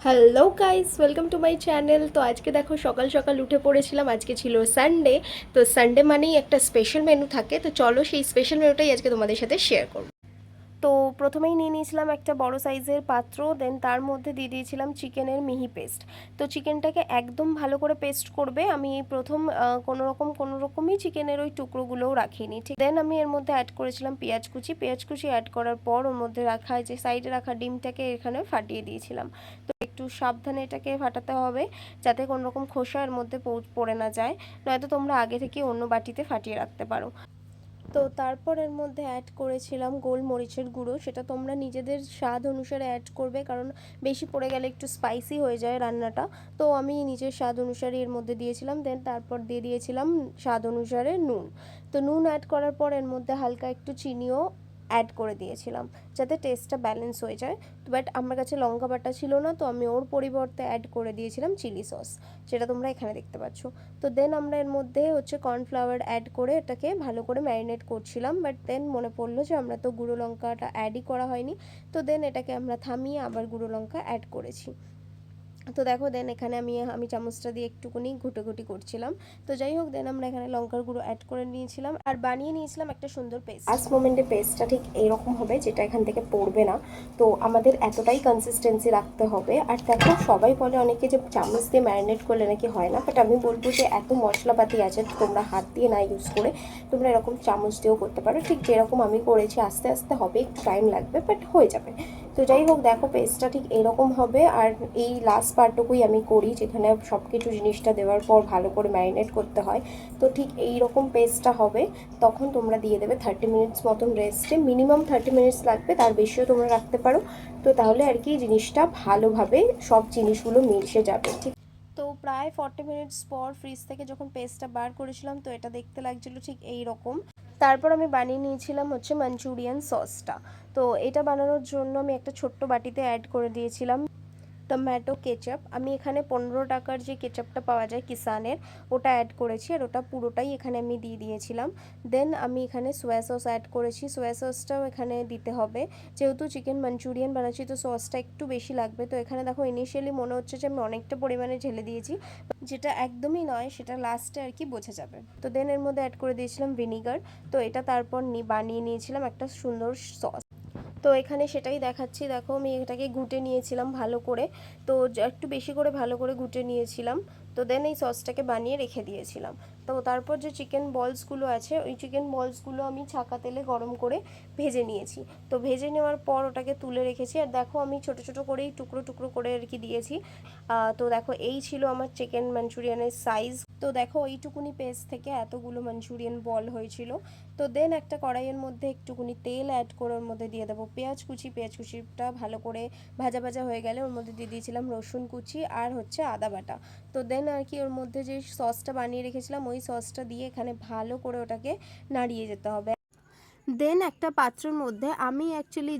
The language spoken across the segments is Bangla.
Hello guys, welcome to my channel. তো আজকে দেখো সকাল সকাল উঠে পড়েছিলাম। আজকে ছিল সানডে। তো সানডে মানেই একটা স্পেশাল মেনু থাকে। তো চলো সেই স্পেশাল মেনুটাই আজকে তোমাদের সাথে শেয়ার করব। তো প্রথমেই নিয়ে নিয়েছিলাম একটা বড় সাইজের পাত্র, দেন তার মধ্যে দিয়ে দিয়েছিলাম চিকেনের মিহি পেস্ট। তো চিকেনটাকে একদম ভালো করে পেস্ট করবে। আমি এই প্রথম কোনো রকমই চিকেনের ওই টুকরোগুলোও রাখিনি, ঠিক। দেন আমি এর মধ্যে অ্যাড করেছিলাম পেঁয়াজ কুচি। পেঁয়াজ কুচি অ্যাড করার পর ওর মধ্যে রাখা যে সাইডে রাখা ডিমটাকে এখানে ফাটিয়ে দিয়েছিলাম। তো একটু সাবধানে এটাকে ফাটাতে হবে যাতে কোনো রকম খোসা এর মধ্যে পড়ে না যায়, নয়তো তোমরা আগে থেকে অন্য বাটিতে ফাটিয়ে রাখতে পারো। তো তারপর এর মধ্যে অ্যাড করেছিলাম গোলমরিচের গুঁড়ো। সেটা তোমরা নিজেদের স্বাদ অনুসারে অ্যাড করবে, কারণ বেশি পড়ে গেলে একটু স্পাইসি হয়ে যায় রান্নাটা। তো আমি নিজের স্বাদ অনুসারে এর মধ্যে দিয়েছিলাম। দেন তারপর দিয়ে দিয়েছিলাম স্বাদ অনুসারে নুন। তো নুন অ্যাড করার পর এর মধ্যে হালকা একটু চিনিও অ্যাড করে দিয়েছিলাম যাতে টেস্টটা ব্যালেন্স হয়ে যায়। বাট আমার কাছে লঙ্কা বাটা ছিল না, তো আমি ওর পরিবর্তে অ্যাড করে দিয়েছিলাম চিলি সস, যেটা তোমরা এখানে দেখতে পাচ্ছ। তো দেন আমরা এর মধ্যে কর্নফ্লাওয়ার অ্যাড করে এটাকে ভালো করে ম্যারিনেট করছিলাম। বাট দেন মনে পড়লো যে আমরা তো গুঁড়ো লঙ্কাটা অ্যাডই করা হয়নি। তো দেন এটাকে আমরা থামিয়ে আবার গুঁড়ো লঙ্কা অ্যাড করেছি। তো দেখো দেন এখানে আমি চামচটা দিয়ে একটুখানি ঘুটোঘুটি করছিলাম। তো যাই হোক, দেন আমরা এখানে লঙ্কার গুঁড়ো অ্যাড করে নিয়েছিলাম আর বানিয়ে নিয়েছিলাম একটা সুন্দর পেস্ট। লাস্ট মোমেন্টে পেস্টটা ঠিক এইরকম হবে, যেটা এখান থেকে পড়বে না। তো আমাদের এতটাই কনসিস্টেন্সি রাখতে হবে। আর দেখো সবাই বলে অনেকে যে চামচ দিয়ে ম্যারিনেট করলে নাকি হয় না, বাট আমি বলবো যে এত মশলাপাতি আছে, তোমরা হাত দিয়ে না ইউজ করে তোমরা এরকম চামচ দিয়েও করতে পারো, ঠিক যেরকম আমি করেছি। আস্তে আস্তে হবে, একটু টাইম লাগবে, বাট হয়ে যাবে। তো যাই হোক, দেখো পেস্টটা ঠিক এরকম হবে। আর এই লাস্ট পার্টটুকুই আমি করি, যেখানে সব কিছু জিনিসটা দেওয়ার পর ভালো করে ম্যারিনেট করতে হয়। তো ঠিক এই রকম পেস্টটা হবে। তখন তোমরা দিয়ে দেবে 30 মিনিটস মতন রেস্টে। মিনিমাম 30 মিনিটস লাগবে, তার বেশিও তোমরা রাখতে পারো। তো তাহলে আর কি জিনিসটা ভালোভাবে সব জিনিসগুলো মিশে যাবে, ঠিক। তো প্রায় 40 মিনিটস পর ফ্রিজ থেকে যখন পেস্টটা বার করেছিলাম, তো এটা দেখতে লাগছিল ঠিক এই রকম। তারপর আমি বানিয়ে নিয়েছিলাম মাঞ্চুরিয়ান সসটা। তো এটা বানানোর জন্য আমি একটা ছোট্ট বাটিতে অ্যাড করে দিয়েছিলাম টমেটো কেচাপ। আমি এখানে 15 টাকার যে কেচাপটা পাওয়া যায় কিষানের, ওটা অ্যাড করেছি। আর ওটা পুরোটাই এখানে আমি দিয়ে দিয়েছিলাম। দেন আমি এখানে সোয়া সস অ্যাড করেছি। সোয়া সসটাও এখানে দিতে হবে, যেহেতু চিকেন মাঞ্চুরিয়ান বানাচ্ছি, তো সসটা একটু বেশি লাগবে। তো এখানে দেখো ইনিশিয়ালি মনে হচ্ছে যে আমি অনেকটা পরিমাণে ঢেলে দিয়েছি, যেটা একদমই নয়, সেটা লাস্টে আর কি বোঝা যাবে। তো দেন এর মধ্যে অ্যাড করে দিয়েছিলাম ভিনিগার। তো এটা তারপর বানিয়ে নিয়েছিলাম একটা সুন্দর সস। তো এখানে সেটাই দেখাচ্ছি, দেখো আমি এটাকে ঘুটে নিয়েছিলাম ভালো করে। তো একটু বেশি করে ভালো করে ঘুটে নিয়েছিলাম। তো দেন এই সসটাকে বানিয়ে রেখে দিয়েছিলাম। তো তারপর যে চিকেন বলসগুলো আছে, ওই চিকেন বলসগুলো আমি ছাকা তেলে গরম করে ভেজে নিয়েছি। তো ভেজে নেওয়ার পর ওটাকে তুলে রেখেছি। আর দেখো আমি ছোট ছোট করেই টুকরো টুকরো করে আর কি দিয়েছি। তো দেখো এই ছিল আমার চিকেন মাঞ্চুরিয়ানের সাইজ। তো দেখো এইটুকুনি পেস্ট থেকে এতগুলো মাঞ্চুরিয়ান বল হয়েছিল। তো দেন একটা কড়াইয়ের মধ্যে একটুকুনি তেল অ্যাড করে ওর মধ্যে দিয়ে দেবো পেঁয়াজ কুচি। পেঁয়াজ কুচিটা ভালো করে ভাজা ভাজা হয়ে গেলে ওর মধ্যে দিয়ে দিয়েছিলাম রসুন কুচি আর আদা বাটা। তো দেন আর কি ওর মধ্যে যে সসটা বানিয়ে রেখেছিলাম, ওই সসটা দিয়ে এখানে ভালো করে ওটাকে নাড়িয়ে যেতে হবে। দেন একটা পাত্রের মধ্যে আমি অ্যাকচুয়ালি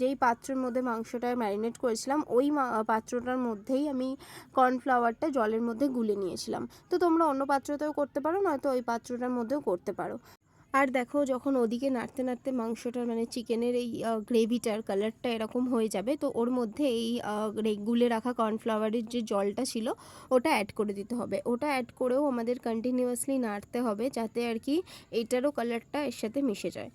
যেই পাত্রের মধ্যে মাংসটা ম্যারিনেট করেছিলাম, ওই পাত্রটার মধ্যেই আমি কর্নফ্লাওয়ারটা জলের মধ্যে গুলে নিয়েছিলাম। তো তোমরা অন্য পাত্রতেও করতে পারো, নয়তো ওই পাত্রটার মধ্যেও করতে পারো। আর দেখো যখন ওদিকে নাড়তে নাড়তে মাংসটার মানে চিকেনের এই গ্রেভিটার কালারটা এরকম হয়ে যাবে, তো ওর মধ্যে এই গুলে রাখা কর্নফ্লাওয়ারের যে জলটা ছিল ওটা অ্যাড করে দিতে হবে। ওটা অ্যাড করেও আমাদের কন্টিনিউয়াসলি নাড়তে হবে, যাতে আর কি এইটারও কালারটা এর সাথে মিশে যায়।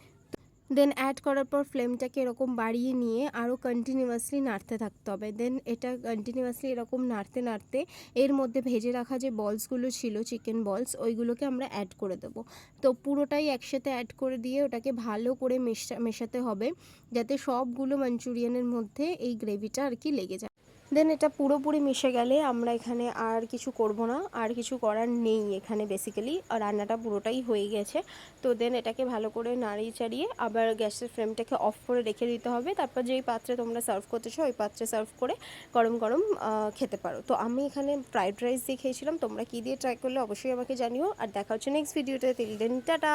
দেন অ্যাড করার পর ফ্লেমটাকে এরকম বাড়িয়ে নিয়ে আরও কন্টিনিউয়াসলি নাড়তে থাকতে হবে। দেন এটা কন্টিনিউয়াসলি এরকম নাড়তে নাড়তে এর মধ্যে ভেজে রাখা যে বলসগুলো ছিল চিকেন বলস, ওইগুলোকে আমরা অ্যাড করে দেবো। তো পুরোটাই একসাথে অ্যাড করে দিয়ে ওটাকে ভালো করে মেশাতে হবে, যাতে সবগুলো মাঞ্চুরিয়ানের মধ্যে এই গ্রেভিটা আর কি লেগে যায়। দেন এটা পুরোপুরি মিশে গেলে আমরা এখানে আর কিছু করব না, আর কিছু করার নেই এখানে। বেসিক্যালি রান্নাটা পুরোটাই হয়ে গেছে। তো দেন এটাকে ভালো করে নাড়িয়ে চাড়িয়ে আবার গ্যাসের ফ্লেমটাকে অফ করে রেখে দিতে হবে। তারপর যেই পাত্রে তোমরা সার্ভ করতে চাও ওই পাত্রে সার্ভ করে গরম গরম খেতে পারো। তো আমি এখানে ফ্রাইড রাইস দিয়ে খেয়েছিলাম। তোমরা কী দিয়ে ট্রাই করলে অবশ্যই আমাকে জানিও। আর দেখা হচ্ছে নেক্সট ভিডিওতে। Till then tata.